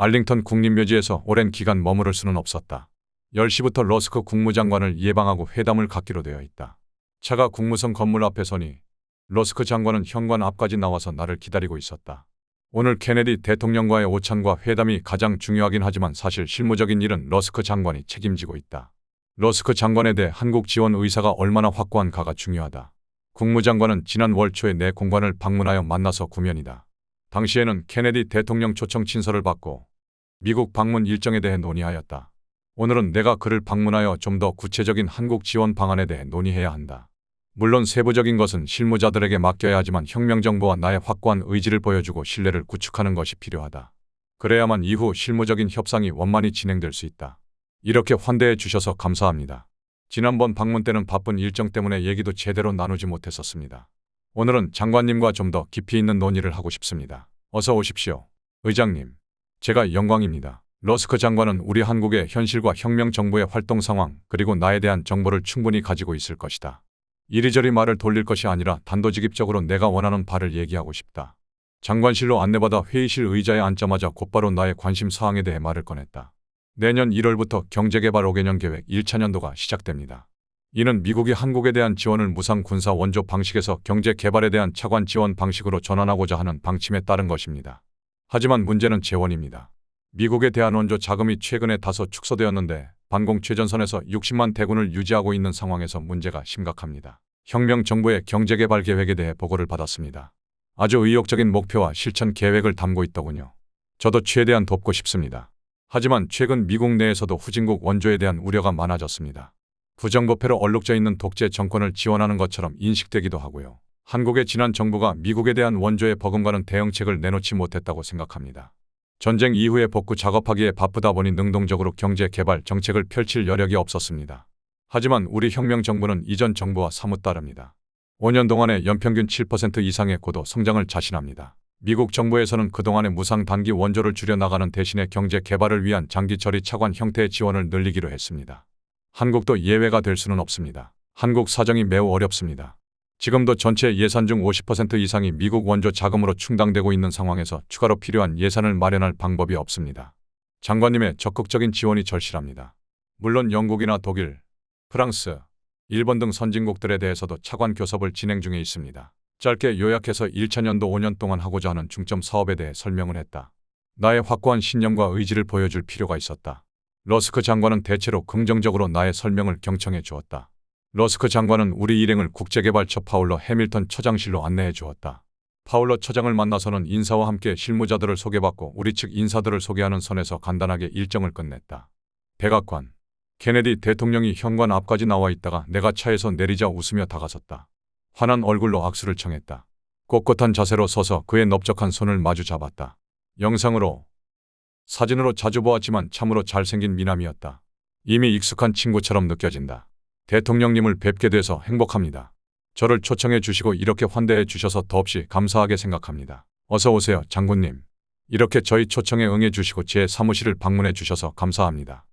알링턴 국립묘지에서 오랜 기간 머무를 수는 없었다. 10시부터 러스크 국무장관을 예방하고 회담을 갖기로 되어 있다. 차가 국무성 건물 앞에 서니 러스크 장관은 현관 앞까지 나와서 나를 기다리고 있었다. 오늘 케네디 대통령과의 오찬과 회담이 가장 중요하긴 하지만 사실 실무적인 일은 러스크 장관이 책임지고 있다. 러스크 장관에 대해 한국 지원 의사가 얼마나 확고한가가 중요하다. 국무장관은 지난 월 초에 내 공관을 방문하여 만나서 구면이다. 당시에는 케네디 대통령 초청 친서를 받고 미국 방문 일정에 대해 논의하였다. 오늘은 내가 그를 방문하여 좀 더 구체적인 한국 지원 방안에 대해 논의해야 한다. 물론 세부적인 것은 실무자들에게 맡겨야 하지만 혁명정부와 나의 확고한 의지를 보여주고 신뢰를 구축하는 것이 필요하다. 그래야만 이후 실무적인 협상이 원만히 진행될 수 있다. 이렇게 환대해 주셔서 감사합니다. 지난번 방문 때는 바쁜 일정 때문에 얘기도 제대로 나누지 못했었습니다. 오늘은 장관님과 좀 더 깊이 있는 논의를 하고 싶습니다. 어서 오십시오. 의장님. 제가 영광입니다. 러스크 장관은 우리 한국의 현실과 혁명정부의 활동 상황 그리고 나에 대한 정보를 충분히 가지고 있을 것이다. 이리저리 말을 돌릴 것이 아니라 단도직입적으로 내가 원하는 바를 얘기하고 싶다. 장관실로 안내받아 회의실 의자에 앉자마자 곧바로 나의 관심 사항에 대해 말을 꺼냈다. 내년 1월부터 경제개발 5개년 계획 1차년도가 시작됩니다. 이는 미국이 한국에 대한 지원을 무상 군사 원조 방식에서 경제개발에 대한 차관 지원 방식으로 전환하고자 하는 방침에 따른 것입니다. 하지만 문제는 재원입니다. 미국에 대한 원조 자금이 최근에 다소 축소되었는데 반공 최전선에서 60만 대군을 유지하고 있는 상황에서 문제가 심각합니다. 혁명정부의 경제개발 계획에 대해 보고를 받았습니다. 아주 의욕적인 목표와 실천 계획을 담고 있더군요. 저도 최대한 돕고 싶습니다. 하지만 최근 미국 내에서도 후진국 원조에 대한 우려가 많아졌습니다. 부정부패로 얼룩져 있는 독재 정권을 지원하는 것처럼 인식되기도 하고요. 한국의 지난 정부가 미국에 대한 원조에 버금가는 대응책을 내놓지 못했다고 생각합니다. 전쟁 이후에 복구 작업하기에 바쁘다 보니 능동적으로 경제개발 정책을 펼칠 여력이 없었습니다. 하지만 우리 혁명정부는 이전 정부와 사뭇 다릅니다. 5년 동안의 연평균 7% 이상의 고도 성장을 자신합니다. 미국 정부에서는 그동안의 무상 단기 원조를 줄여나가는 대신에 경제개발을 위한 장기 처리 차관 형태의 지원을 늘리기로 했습니다. 한국도 예외가 될 수는 없습니다. 한국 사정이 매우 어렵습니다. 지금도 전체 예산 중 50% 이상이 미국 원조 자금으로 충당되고 있는 상황에서 추가로 필요한 예산을 마련할 방법이 없습니다. 장관님의 적극적인 지원이 절실합니다. 물론 영국이나 독일, 프랑스, 일본 등 선진국들에 대해서도 차관 교섭을 진행 중에 있습니다. 짧게 요약해서 1차년도 5년 동안 하고자 하는 중점 사업에 대해 설명을 했다. 나의 확고한 신념과 의지를 보여줄 필요가 있었다. 러스크 장관은 대체로 긍정적으로 나의 설명을 경청해 주었다. 러스크 장관은 우리 일행을 국제개발처 파울러 해밀턴 처장실로 안내해 주었다. 파울러 처장을 만나서는 인사와 함께 실무자들을 소개받고 우리 측 인사들을 소개하는 선에서 간단하게 일정을 끝냈다. 백악관. 케네디 대통령이 현관 앞까지 나와 있다가 내가 차에서 내리자 웃으며 다가섰다. 환한 얼굴로 악수를 청했다. 꼿꼿한 자세로 서서 그의 넓적한 손을 마주 잡았다. 영상으로, 사진으로 자주 보았지만 참으로 잘생긴 미남이었다. 이미 익숙한 친구처럼 느껴진다. 대통령님을 뵙게 돼서 행복합니다. 저를 초청해 주시고 이렇게 환대해 주셔서 더없이 감사하게 생각합니다. 어서 오세요, 장군님. 이렇게 저희 초청에 응해 주시고 제 사무실을 방문해 주셔서 감사합니다.